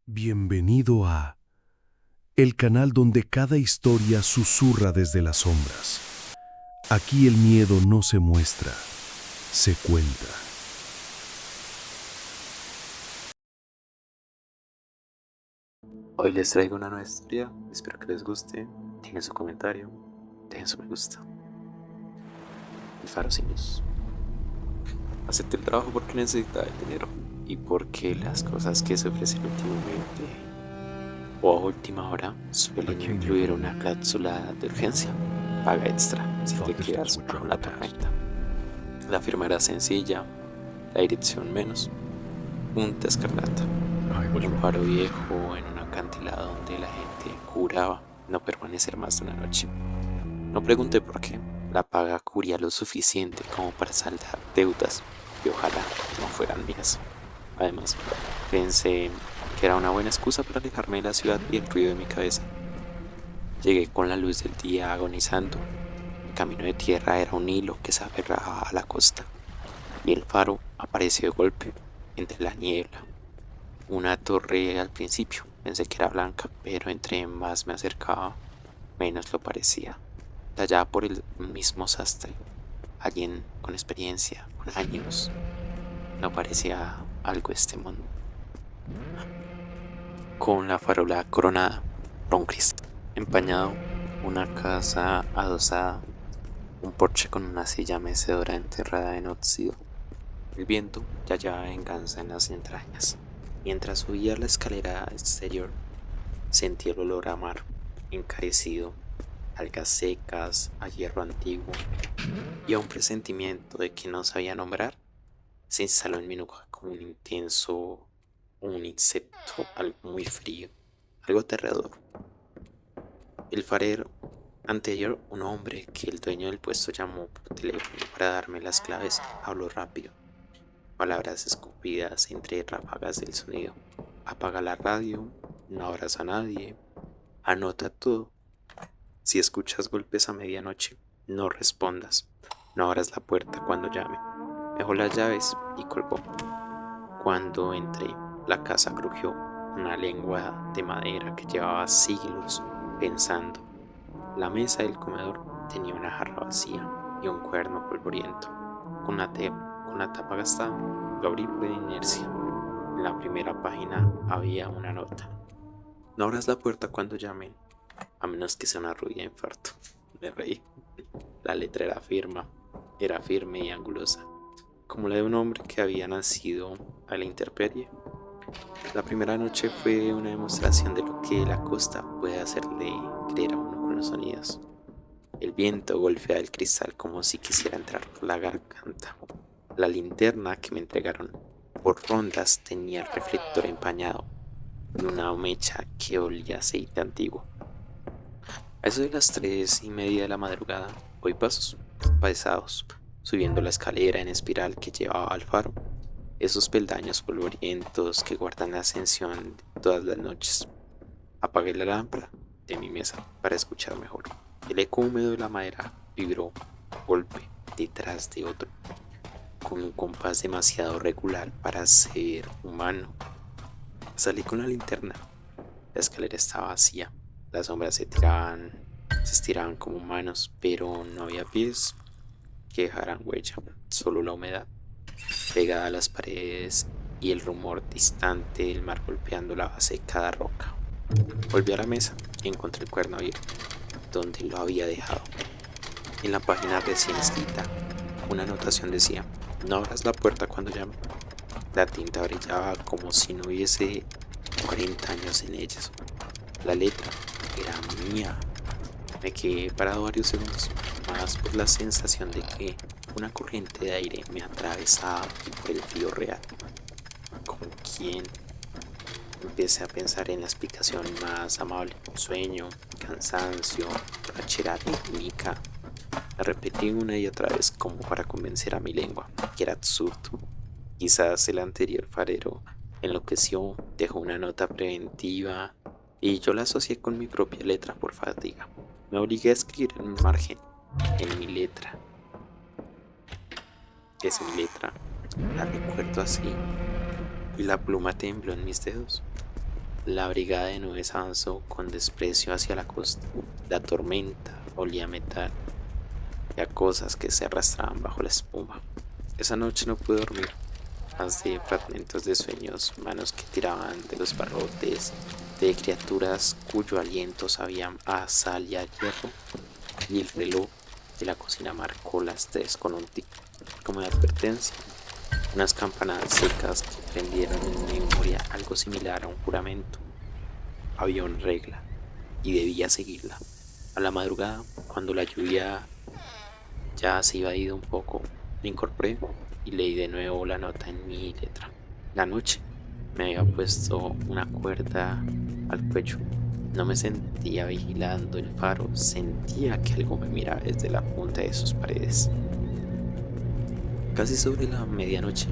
Bienvenido a el canal donde cada historia susurra desde las sombras. Aquí el miedo no se muestra, se cuenta. Hoy les traigo una nueva historia, espero que les guste. Dejen su comentario, dejen su me gusta. El faro sin luz. Acepté el trabajo porque necesitaba el dinero y porque las cosas que se ofrecen últimamente o a última hora suelen incluir una cláusula de urgencia, paga extra si te quedas bajo la tormenta. La firma era sencilla, la dirección menos, punta escarlata. Un faro viejo en un acantilado donde la gente juraba no permanecer más de una noche. No pregunté por qué. La paga cubría lo suficiente como para saldar deudas y ojalá no fueran mías. Además, pensé que era una buena excusa para alejarme de la ciudad y el ruido de mi cabeza. Llegué con la luz del día agonizando. El camino de tierra era un hilo que se aferraba a la costa y el faro apareció de golpe entre la niebla. Una torre al principio, pensé que era blanca, pero entre más me acercaba, menos lo parecía. Tallada por el mismo sastre, alguien con experiencia, con años. No parecía algo de este mundo. Con la farola coronada por un Cristo empañado, una casa adosada, un porche con una silla mecedora enterrada en óxido. El viento ya llevaba venganza en las entrañas. Mientras subía la escalera exterior, sentí el olor a mar encarecido, algas secas, a hierro antiguo y a un presentimiento de que no sabía nombrar. Se instaló en mi nuca como un insecto, algo muy frío, algo aterrador. El farero anterior, un hombre que el dueño del puesto llamó por teléfono para darme las claves, habló rápido. Palabras escupidas entre ráfagas del sonido. Apaga la radio, no abras a nadie, anota todo. Si escuchas golpes a medianoche, no respondas, no abras la puerta cuando llame. Dejó las llaves y colgó. Cuando entré, la casa crujió, una lengua de madera que llevaba siglos pensando. La mesa del comedor tenía una jarra vacía y un cuerno polvoriento, con la tapa gastada. Lo abrí por inercia. En la primera página había una nota. No abras la puerta cuando llamen, a menos que sea una rubia infarto. Me reí. La letra era firme y angulosa, como la de un hombre que había nacido a la intemperie. La primera noche fue una demostración de lo que la costa puede hacerle creer a uno con los sonidos. El viento golpeaba el cristal como si quisiera entrar por la garganta. La linterna que me entregaron por rondas tenía el reflector empañado y una mecha que olía a aceite antiguo. A eso de las 3:30 de la madrugada, oí pasos pesados subiendo la escalera en espiral que llevaba al faro, esos peldaños polvorientos que guardan la ascensión todas las noches. Apagué la lámpara de mi mesa para escuchar mejor. El eco húmedo de la madera vibró, golpe detrás de otro, con un compás demasiado regular para ser humano. Salí con la linterna. La escalera estaba vacía. Las sombras se estiraban como manos, pero no había pies que dejaran huella, solo la humedad pegada a las paredes y el rumor distante del mar golpeando la base de cada roca. Volví a la mesa y encontré el cuerno abierto, donde lo había dejado. En la página recién escrita, una anotación decía: no abras la puerta cuando llame. La tinta brillaba como si no hubiese 40 años en ellas. La letra era mía. Me quedé parado varios segundos, más por la sensación de que una corriente de aire me atravesaba y por el frío real. ¿Con quién? Empecé a pensar en la explicación más amable: sueño, cansancio, rachera rítmica. La repetí una y otra vez como para convencer a mi lengua que era absurdo. Quizás el anterior farero enloqueció, dejó una nota preventiva y yo la asocié con mi propia letra por fatiga. Me obligué a escribir en un margen, en mi letra. Es mi letra, la recuerdo así, y la pluma tembló en mis dedos. La brigada de nubes avanzó con desprecio hacia la costa. La tormenta olía a metal y a cosas que se arrastraban bajo la espuma. Esa noche no pude dormir, más de fragmentos de sueños, manos que tiraban de los barrotes, de criaturas cuyo aliento sabía a sal y a hierro, y el reloj de la cocina marcó las 3 con un tic como de advertencia. Unas campanadas secas que prendieron en mi memoria algo similar a un juramento. Había una regla y debía seguirla. A la madrugada, cuando la lluvia ya se iba ido un poco, me incorporé y leí de nuevo la nota en mi letra. La noche me había puesto una cuerda al cuello. No me sentía vigilando el faro, sentía que algo me miraba desde la punta de sus paredes. Casi sobre la medianoche,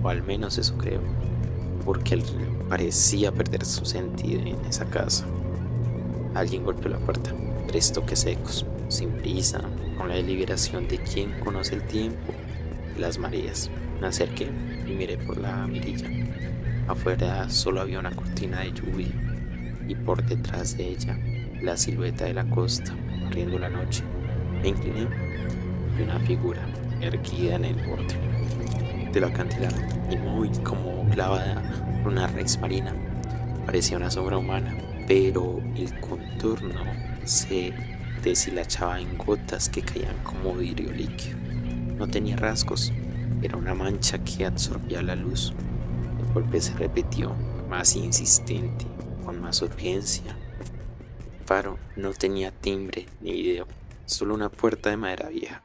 o al menos eso creo, porque el reloj parecía perder su sentido en esa casa. Alguien golpeó la puerta, 3 toques secos, sin prisa, con la deliberación de quien conoce el tiempo y las mareas. Me acerqué y miré por la mirilla. Afuera solo había una cortina de lluvia y por detrás de ella la silueta de la costa, barriendo la noche. Me incliné y una figura erguida en el borde del acantilado, inmóvil como clavada por una raíz marina. Parecía una sombra humana, pero el contorno se deshilachaba en gotas que caían como vidrio líquido. No tenía rasgos, era una mancha que absorbía la luz. El golpe se repitió, más insistente, con más urgencia. El faro no tenía timbre ni video, solo una puerta de madera vieja.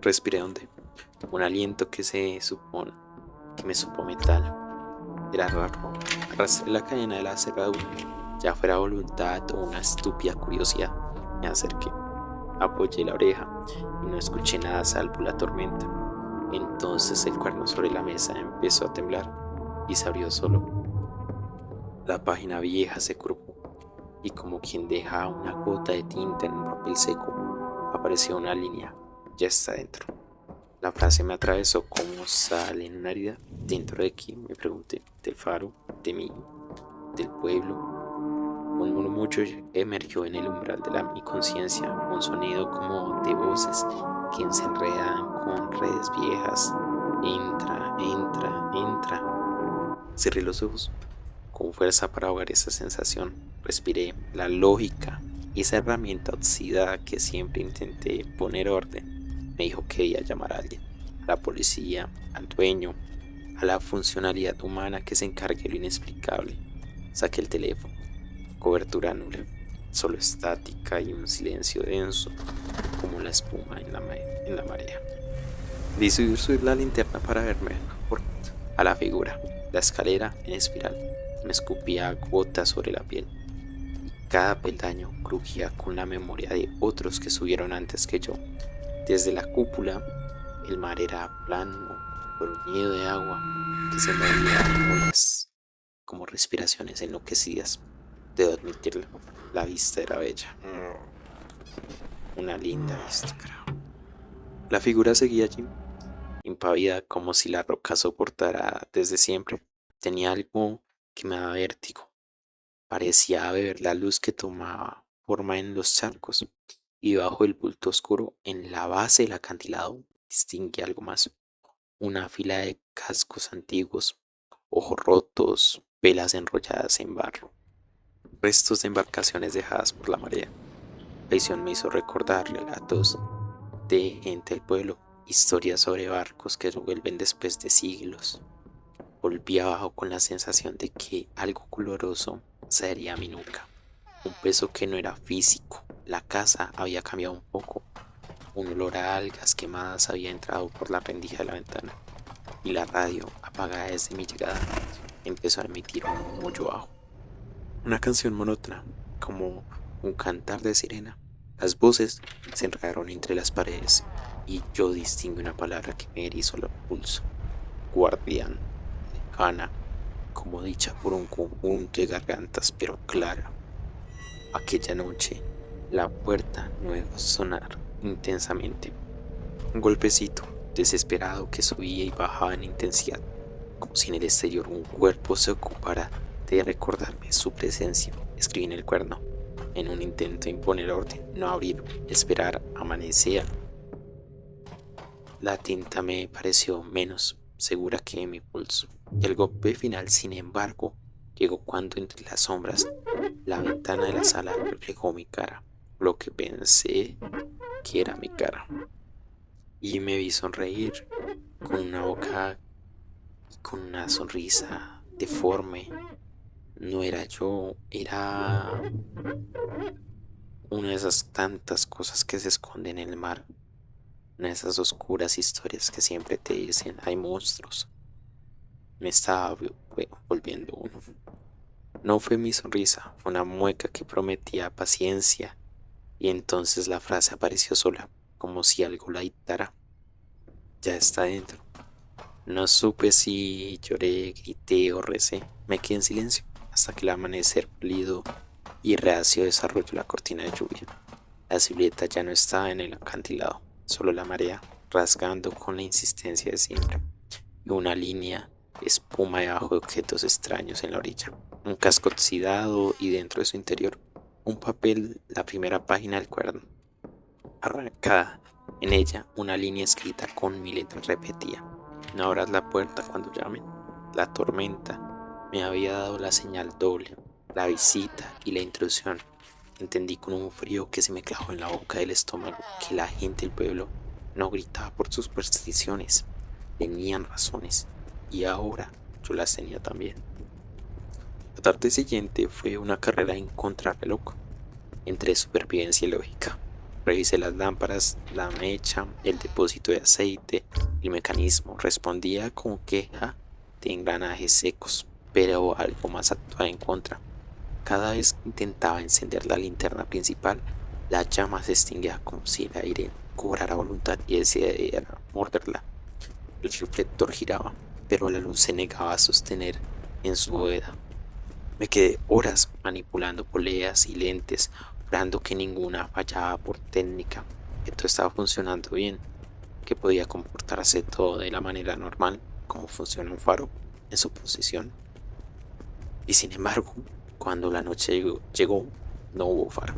Respiré hondo, un aliento que me supo metal. Era raro. Arrastré la cadena de la cerradura, ya fuera voluntad o una estúpida curiosidad. Me acerqué, apoyé la oreja y no escuché nada salvo la tormenta. Entonces el cuaderno sobre la mesa empezó a temblar y se abrió solo. La página vieja se curvó y como quien deja una gota de tinta en un papel seco, apareció una línea. Ya está dentro. La frase me atravesó como sal en una herida. ¿Dentro de quién?, me pregunté. ¿Del faro? ¿De mí? ¿Del pueblo? Un murmullo emergió en el umbral de mi conciencia, un sonido como de voces que se enredan con redes viejas. Entra, entra, entra. Cerré los ojos con fuerza para ahogar esa sensación. Respiré. La lógica, esa herramienta oxidada que siempre intenté poner orden, me dijo que debía llamar a alguien, a la policía, al dueño, a la funcionalidad humana que se encargue de lo inexplicable. Saqué el teléfono. Cobertura nula, solo estática y un silencio denso como la espuma en la marea. Decidí subir la linterna para verme mejor a la figura. La escalera en espiral me escupía gotas sobre la piel. Cada peldaño crujía con la memoria de otros que subieron antes que yo. Desde la cúpula, el mar era plano, bruñido de agua que se movía en olas, como respiraciones enloquecidas. Debo admitirlo, la vista era bella. Una linda vista, creo. La figura seguía allí, impávida, como si la roca soportara desde siempre. Tenía algo que me daba vértigo. Parecía beber la luz que tomaba forma en los charcos, y bajo el bulto oscuro en la base del acantilado distinguí algo más. Una fila de cascos antiguos, ojos rotos, velas enrolladas en barro, restos de embarcaciones dejadas por la marea. La visión me hizo recordar relatos de gente del pueblo, historias sobre barcos que vuelven después de siglos. Volví abajo con la sensación de que algo coloroso se adhería a mi nuca. Un peso que no era físico. La casa había cambiado un poco. Un olor a algas quemadas había entrado por la rendija de la ventana. Y la radio, apagada desde mi llegada, empezó a emitir un murmullo bajo. Una canción monótona, como un cantar de sirena. Las voces se enredaron entre las paredes y yo distinguí una palabra que me erizó el pulso. Guardián. Lejana, como dicha por un conjunto de gargantas, pero clara. Aquella noche, la puerta no iba a sonar intensamente. Un golpecito desesperado que subía y bajaba en intensidad, como si en el exterior un cuerpo se ocupara de recordarme su presencia. Escribí en el cuerno, en un intento de imponer orden, no abrir, esperar, amanecer. La tinta me pareció menos segura que mi pulso. Y el golpe final, sin embargo, llegó cuando entre las sombras la ventana de la sala reflejó mi cara, lo que pensé que era mi cara. Y me vi sonreír con una boca y con una sonrisa deforme. No era yo, era una de esas tantas cosas que se esconden en el mar. Una de esas oscuras historias que siempre te dicen hay monstruos. Me estaba volviendo uno. No fue mi sonrisa, fue una mueca que prometía paciencia, y entonces la frase apareció sola, como si algo la dictara. Ya está dentro. No supe si lloré, grité o recé. Me quedé en silencio hasta que el amanecer pálido y reacio desarrolló la cortina de lluvia. La silueta ya no estaba en el acantilado, solo la marea, rasgando con la insistencia de siempre, y una línea de espuma debajo de objetos extraños en la orilla. Un casco oxidado y dentro de su interior un papel, la primera página del cuaderno. Arrancada en ella una línea escrita con mi letra repetía: no abras la puerta cuando llamen. La tormenta me había dado la señal doble, la visita y la intrusión. Entendí con un frío que se me clavó en la boca del estómago que la gente del pueblo no gritaba por sus supersticiones, tenían razones, y ahora yo las tenía también. La tarde siguiente fue una carrera en contrarreloj entre supervivencia y lógica. Revisé las lámparas, la mecha, el depósito de aceite. El mecanismo respondía con queja de engranajes secos, pero algo más actuaba en contra. Cada vez que intentaba encender la linterna principal, la llama se extinguía como si el aire cobrara voluntad y decidiera morderla. El reflector giraba, pero la luz se negaba a sostener en su bóveda. Me quedé horas manipulando poleas y lentes, orando que ninguna fallaba por técnica, que todo estaba funcionando bien, que podía comportarse todo de la manera normal, como funciona un faro en su posición. Y sin embargo, cuando la noche llegó, no hubo faro.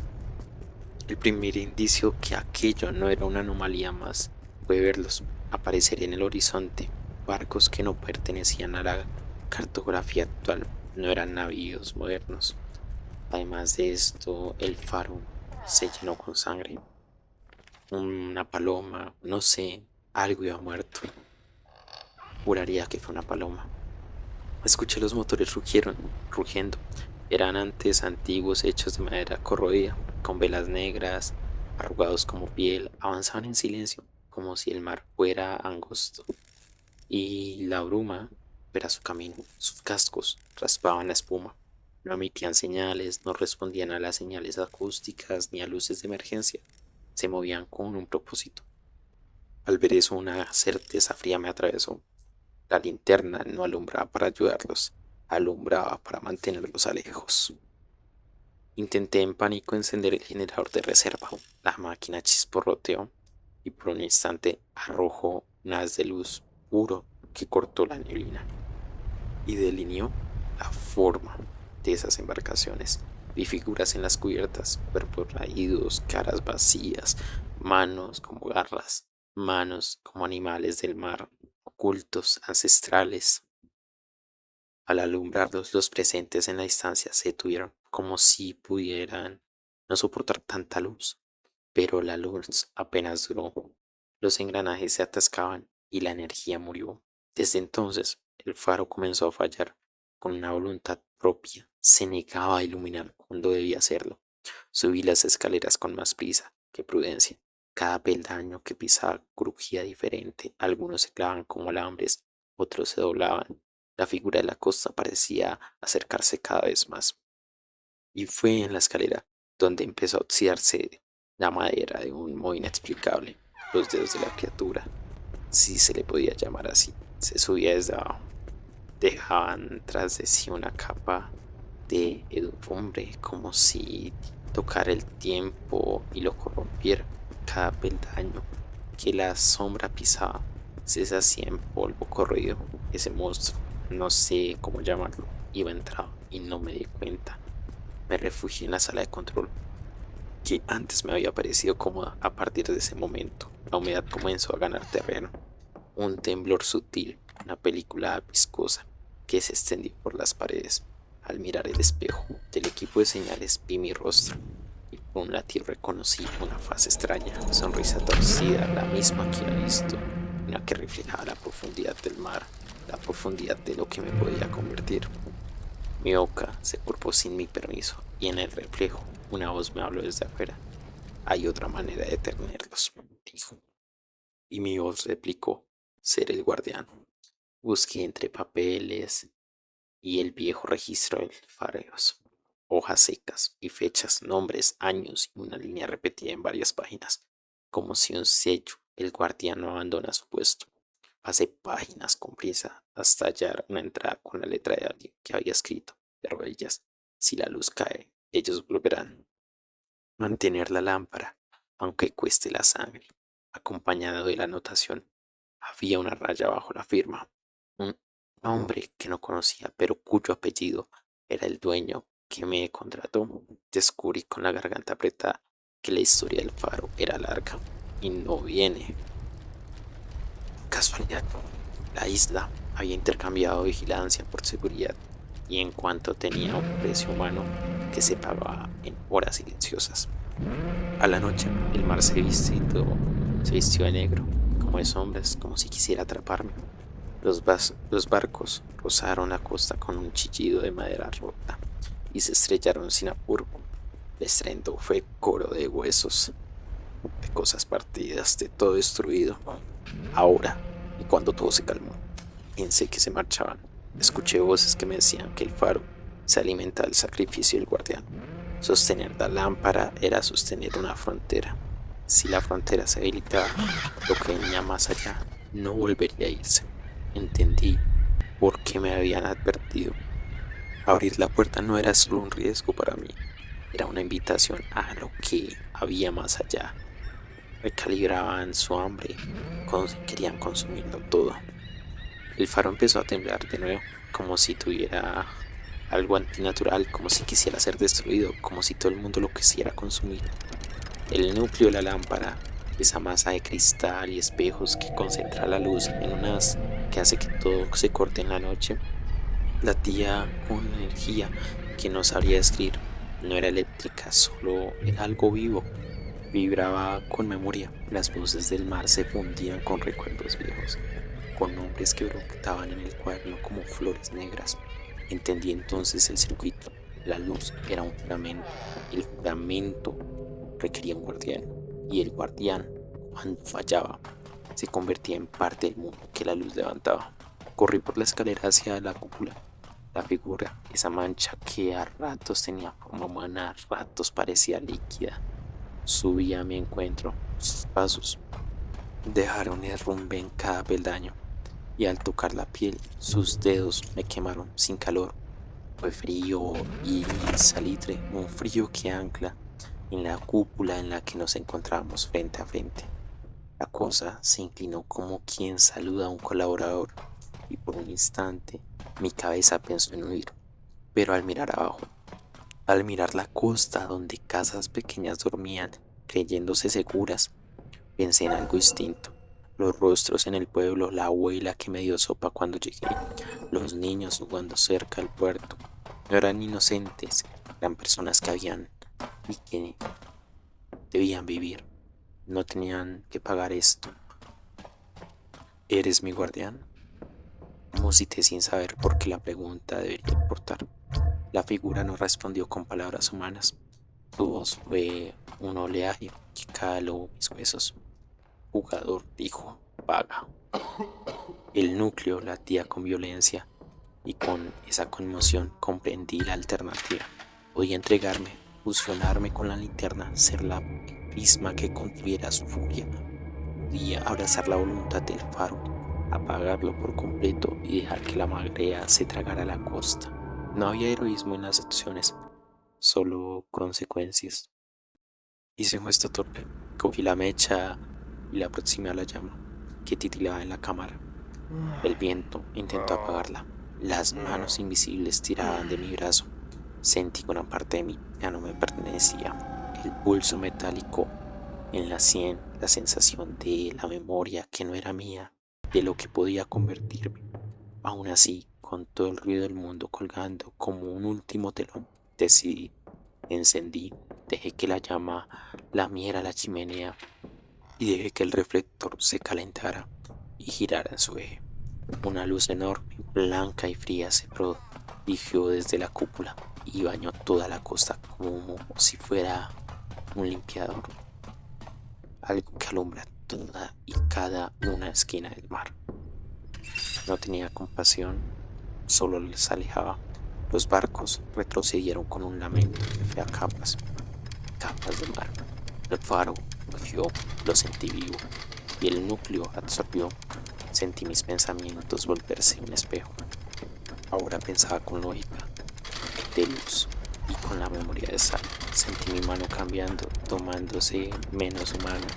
El primer indicio que aquello no era una anomalía más fue verlos aparecer en el horizonte, barcos que no pertenecían a la cartografía actual, no eran navíos modernos. Además de esto, el faro se llenó con sangre. Una paloma, no sé, algo iba muerto. Juraría que fue una paloma. Escuché los motores rugiendo. Eran antes antiguos hechos de madera corroída, con velas negras, arrugados como piel. Avanzaban en silencio, como si el mar fuera angosto. Y la bruma era su camino. Sus cascos raspaban la espuma. No emitían señales, no respondían a las señales acústicas ni a luces de emergencia. Se movían con un propósito. Al ver eso, una certeza fría me atravesó. La linterna no alumbraba para ayudarlos, alumbraba para mantenerlos lejos. Intenté en pánico encender el generador de reserva. La máquina chisporroteó y por un instante arrojó un haz de luz puro que cortó la neblina y delineó la forma de esas embarcaciones. Vi figuras en las cubiertas, cuerpos raídos, caras vacías, manos como garras, manos como animales del mar, ocultos, ancestrales. Al alumbrarlos, los presentes en la distancia se detuvieron, como si pudieran no soportar tanta luz. Pero la luz apenas duró. Los engranajes se atascaban y la energía murió. Desde entonces, el faro comenzó a fallar. Con una voluntad propia, se negaba a iluminar cuando debía hacerlo. Subí las escaleras con más prisa que prudencia. Cada peldaño que pisaba crujía diferente. Algunos se clavaban como alambres, otros se doblaban. La figura de la costa parecía acercarse cada vez más. Y fue en la escalera donde empezó a oxidarse la madera de un modo inexplicable. Los dedos de la criatura, si se le podía llamar así, se subía desde abajo. Dejaban tras de sí una capa de herrumbre, como si tocara el tiempo y lo corrompiera. Cada peldaño que la sombra pisaba se deshacía en polvo corroído. Ese monstruo, no sé cómo llamarlo, iba entrando y no me di cuenta. Me refugié en la sala de control, que antes me había parecido cómoda. A partir de ese momento, la humedad comenzó a ganar terreno. Un temblor sutil, una película viscosa que se extendió por las paredes. Al mirar el espejo del equipo de señales vi mi rostro y por un latir reconocí una faz extraña, sonrisa torcida, la misma que había visto, una que reflejaba la profundidad del mar, la profundidad de lo que me podía convertir. Mi boca se curvó sin mi permiso y en el reflejo una voz me habló desde afuera. Hay otra manera de tenerlos, dijo. Y mi voz replicó, ser el guardián. Busqué entre papeles y el viejo registro de fareos, hojas secas y fechas, nombres, años y una línea repetida en varias páginas, como si un sello, el guardián no abandona su puesto. Pasé páginas con prisa hasta hallar una entrada con la letra de alguien que había escrito, de rodillas, si la luz cae, ellos volverán. Mantener la lámpara, aunque cueste la sangre, acompañado de la anotación. Había una raya bajo la firma. Un hombre que no conocía, pero cuyo apellido era el dueño que me contrató. Descubrí con la garganta apretada que la historia del faro era larga y no viene casualidad. La isla había intercambiado vigilancia por seguridad y en cuanto tenía un precio humano que se pagaba en horas silenciosas. A la noche el mar se vistió de negro, como de sombras, como si quisiera atraparme. Los barcos rozaron la costa con un chillido de madera rota y se estrellaron sin apuro. El estruendo fue coro de huesos, de cosas partidas, de todo destruido. Ahora, y cuando todo se calmó, pensé que se marchaban. Escuché voces que me decían que el faro se alimenta del sacrificio del guardián. Sostener la lámpara era sostener una frontera. Si la frontera se habilitaba, lo que venía más allá no volvería a irse. Entendí por qué me habían advertido. Abrir la puerta no era solo un riesgo para mí, era una invitación a lo que había más allá. Recalibraban su hambre, querían consumirlo todo. El faro empezó a temblar de nuevo, como si tuviera algo antinatural, como si quisiera ser destruido, como si todo el mundo lo quisiera consumir. El núcleo de la lámpara, esa masa de cristal y espejos que concentra la luz en un haz que hace que todo se corte en la noche, latía con una energía que no sabría describir. No era eléctrica, solo era algo vivo. Vibraba con memoria. Las voces del mar se fundían con recuerdos viejos, con nombres que brotaban en el cuaderno como flores negras. Entendí entonces el circuito. La luz era un juramento. El juramento requería un guardián. Y el guardián, cuando fallaba, se convertía en parte del mundo que la luz levantaba. Corrí por la escalera hacia la cúpula. La figura, esa mancha que a ratos tenía forma humana, a ratos parecía líquida, subía a mi encuentro. Sus pasos dejaron herrumbe en cada peldaño y al tocar la piel, sus dedos me quemaron sin calor. Fue frío y salitre, un frío que ancla en la cúpula en la que nos encontrábamos frente a frente. La cosa se inclinó como quien saluda a un colaborador y por un instante mi cabeza pensó en huir. Pero al mirar abajo, al mirar la costa donde casas pequeñas dormían, creyéndose seguras, pensé en algo distinto. Los rostros en el pueblo, la abuela que me dio sopa cuando llegué, los niños jugando cerca al puerto. No eran inocentes, eran personas que habían y que debían vivir. No tenían que pagar esto. ¿Eres mi guardián? Musité sin saber por qué la pregunta debería importar. La figura no respondió con palabras humanas. Su voz fue un oleaje que caló mis huesos. Jugador, dijo, paga. El núcleo latía con violencia y con esa conmoción comprendí la alternativa. Podía entregarme, fusionarme con la linterna, ser la prisma que contuviera su furia. Podía abrazar la voluntad del faro, apagarlo por completo y dejar que la marea se tragara la costa. No había heroísmo en las acciones, solo consecuencias. Hice un gesto torpe, cogí la mecha y la aproximé a la llama, que titilaba en la cámara. El viento intentó apagarla, Las manos invisibles tiraban de mi brazo. Sentí que una parte de mí ya no me pertenecía. El pulso metálico en la sien, la sensación de la memoria que no era mía, de lo que podía convertirme. Aún así, con todo el ruido del mundo colgando como un último telón, decidí, encendí, dejé que la llama lamiera la chimenea y dejé que el reflector se calentara y girara en su eje. Una luz enorme, blanca y fría se prodigió desde la cúpula y bañó toda la costa como si fuera un limpiador, algo que alumbra toda y cada una esquina del mar. No tenía compasión, solo les alejaba. Los barcos retrocedieron con un lamento que fue a capas, capas de mar. El faro cogió, lo sentí vivo, y el núcleo absorbió. Sentí mis pensamientos volverse un espejo. Ahora pensaba con lógica, de luz y con la memoria de sal. Sentí mi mano cambiando, tomándose menos humana,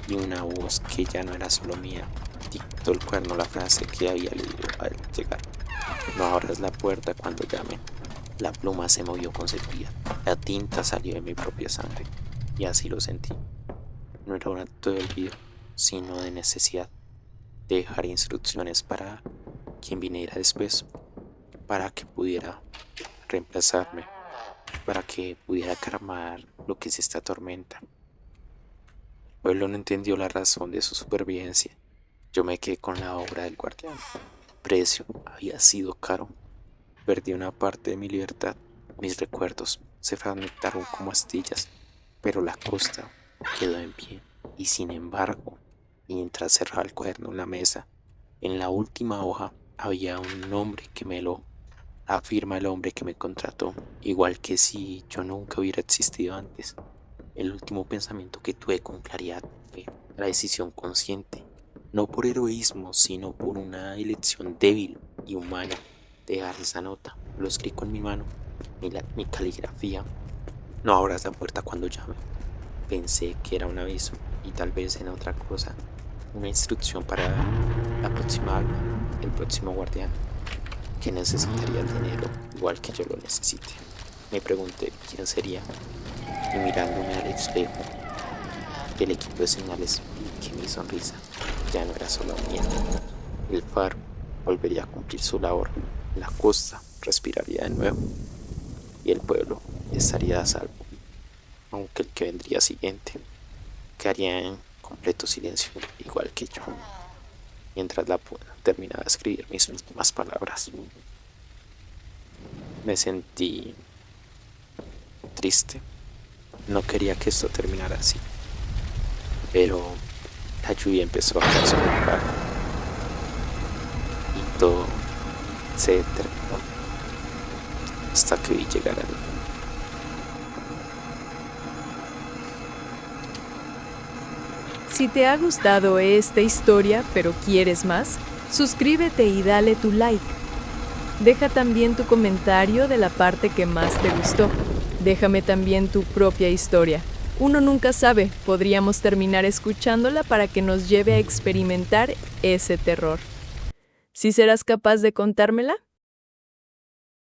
y una voz que ya no era solo mía dictó el cuerno la frase que había leído al llegar. No abras la puerta cuando llamen. La pluma se movió con seguridad. La tinta salió de mi propia sangre, y así lo sentí. No era un acto de olvido, sino de necesidad de dejar instrucciones para quien viniera después, para que pudiera reemplazarme, para que pudiera calmar lo que es esta tormenta. El pueblo no entendió la razón de su supervivencia. Yo me quedé con la obra del guardián. El precio había sido caro. Perdí una parte de mi libertad. Mis recuerdos se fragmentaron como astillas, pero la costa quedó en pie. Y sin embargo, mientras cerraba el cuaderno en la mesa, en la última hoja había un nombre que me lo afirma el hombre que me contrató, igual que si yo nunca hubiera existido antes. El último pensamiento que tuve con claridad fue la decisión consciente, no por heroísmo, sino por una elección débil y humana, de dejar esa nota. Lo escribí con mi mano, mi caligrafía. No abras la puerta cuando llame. Pensé que era un aviso y tal vez era otra cosa, una instrucción para la próxima alma, el próximo guardián, que necesitaría el dinero igual que yo lo necesite. Me pregunté quién sería y mirándome al espejo del equipo de señales vi que mi sonrisa ya no era solo mía. El faro volvería a cumplir su labor, la costa respiraría de nuevo y el pueblo estaría a salvo, aunque el que vendría siguiente quedaría en completo silencio, igual que yo, mientras la terminaba de escribir mis últimas palabras. Me sentí triste. No quería que esto terminara así, pero la lluvia empezó a caer sobre el mar y todo se terminó hasta que vi llegar a mí. Si te ha gustado esta historia, pero quieres más, suscríbete y dale tu like. Deja también tu comentario de la parte que más te gustó. Déjame también tu propia historia. Uno nunca sabe, podríamos terminar escuchándola para que nos lleve a experimentar ese terror. ¿Sí serás capaz de contármela?